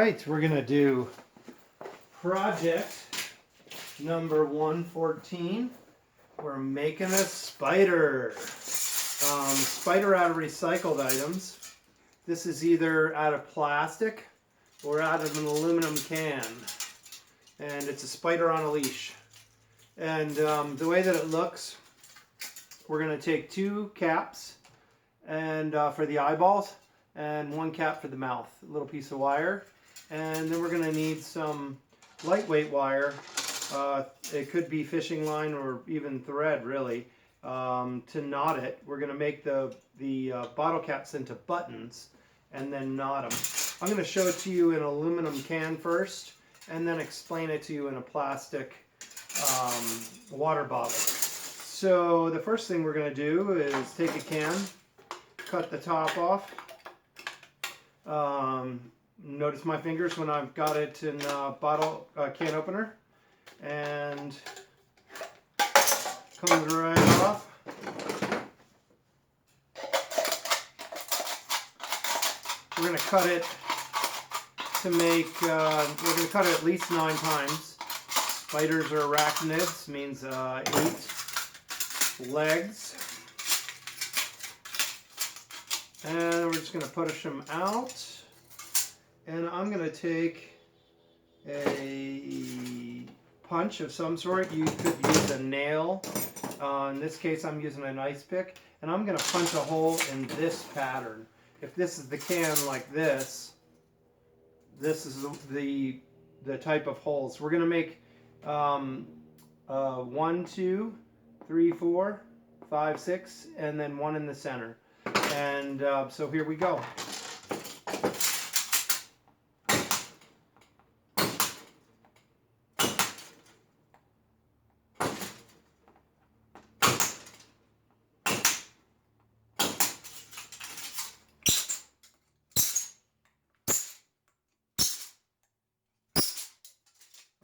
right, we're going to do project number 114. We're making a spider. Spider out of recycled items. This is either out of plastic or out of an aluminum can. And it's a spider on a leash. And the way that it looks, we're going to take 2 caps and for the eyeballs and 1 cap for the mouth, a little piece of wire. And then we're going to need some lightweight wire. It could be fishing line or even thread, really, to knot it. We're going to make the bottle caps into buttons and then knot them. I'm going to show it to you in an aluminum can first and then explain it to you in a plastic water bottle. So the first thing we're going to do is take a can, cut the top off. Notice my fingers when I've got it in a can opener, and comes right off. We're going to cut it to make, we're going to cut it at least 9 times. Spiders are arachnids, means 8 legs. And we're just going to push them out. And I'm going to take a punch of some sort. You could use a nail. In this case, I'm using an ice pick. And I'm going to punch a hole in this pattern. If this is the can like this, this is the type of holes. We're going to make 1, 2, 3, 4, 5, 6, and then 1 in the center. And so here we go.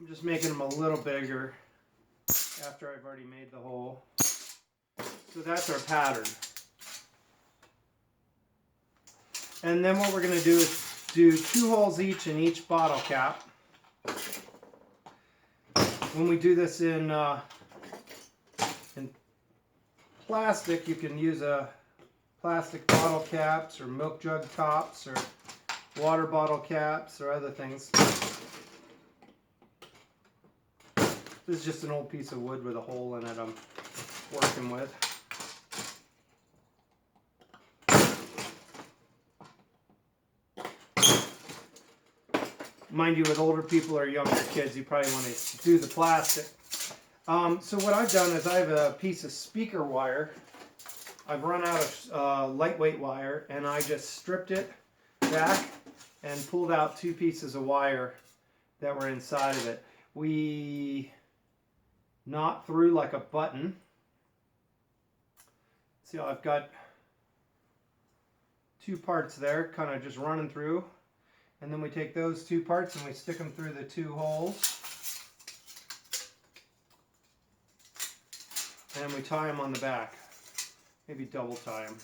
I'm just making them a little bigger after I've already made the hole. So that's our pattern. And then what we're going to do is do 2 holes each in each bottle cap. When we do this in plastic, you can use plastic bottle caps or milk jug tops or water bottle caps or other things. This is just an old piece of wood with a hole in it I'm working with. Mind you, with older people or younger kids, you probably want to do the plastic. So what I've done is I have a piece of speaker wire. I've run out of lightweight wire, and I just stripped it back and pulled out 2 pieces of wire that were inside of it. We knot through like a button. See how I've got 2 parts there, kind of just running through. And then we take those 2 parts and we stick them through the 2 holes. And we tie them on the back. Maybe double tie them.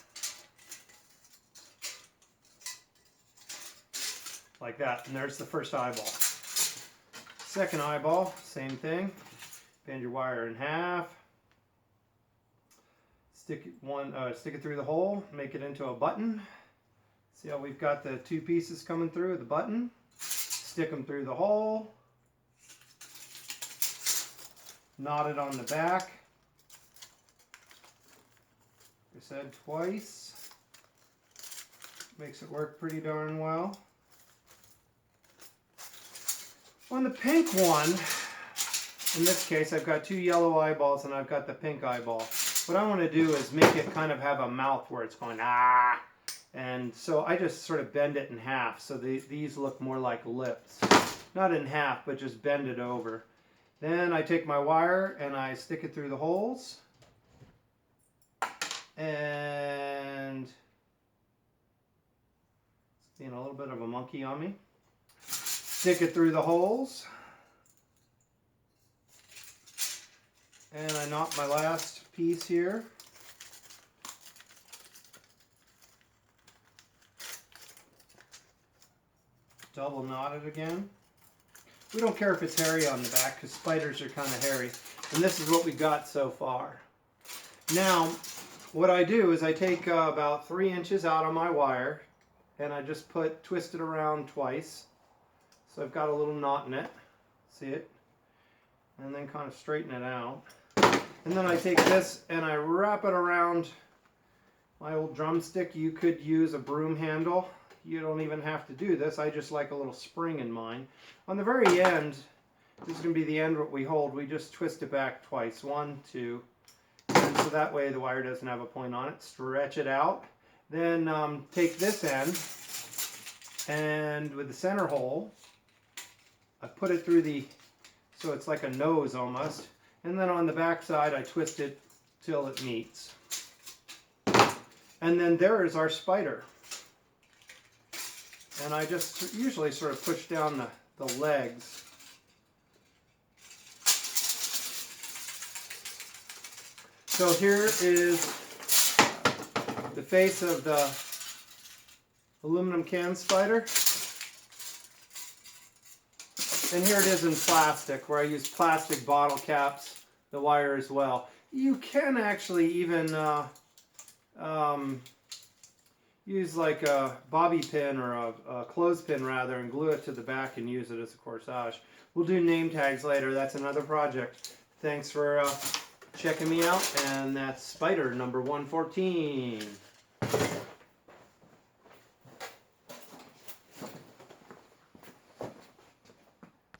Like that. And there's the first eyeball. Second eyeball, same thing. Bend your wire in half. Stick it through the hole. Make it into a button. See how we've got the 2 pieces coming through the button. Stick them through the hole. Knot it on the back. Like I said, twice. Makes it work pretty darn well. On the pink one, in this case, I've got 2 yellow eyeballs and I've got the pink eyeball. What I want to do is make it kind of have a mouth where it's going, ah! And so I just sort of bend it in half so these look more like lips. Not in half, but just bend it over. Then I take my wire and I stick it through the holes. And it's being a little bit of a monkey on me. Stick it through the holes. And I knot my last piece here. double knot it again. We don't care if it's hairy on the back because spiders are kind of hairy. And this is what we got so far. Now, what I do is I take about 3 inches out of my wire and I just twist it around twice. So I've got a little knot in it. See it? And then kind of straighten it out. And then I take this and I wrap it around my old drumstick. You could use a broom handle. You don't even have to do this. I just like a little spring in mine. On the very end, this is going to be the end what we hold. We just twist it back twice. 1, 2. And so that way the wire doesn't have a point on it. Stretch it out. Then take this end and with the center hole, I put it through so it's like a nose almost. And then on the back side, I twist it till it meets. And then there is our spider. And I just usually sort of push down the legs. So here is the face of the aluminum can spider. And here it is in plastic, where I use plastic bottle caps, the wire as well. You can actually even use like a bobby pin or a clothespin rather and glue it to the back and use it as a corsage. We'll do name tags later. That's another project. Thanks for checking me out, and that's spider number 114.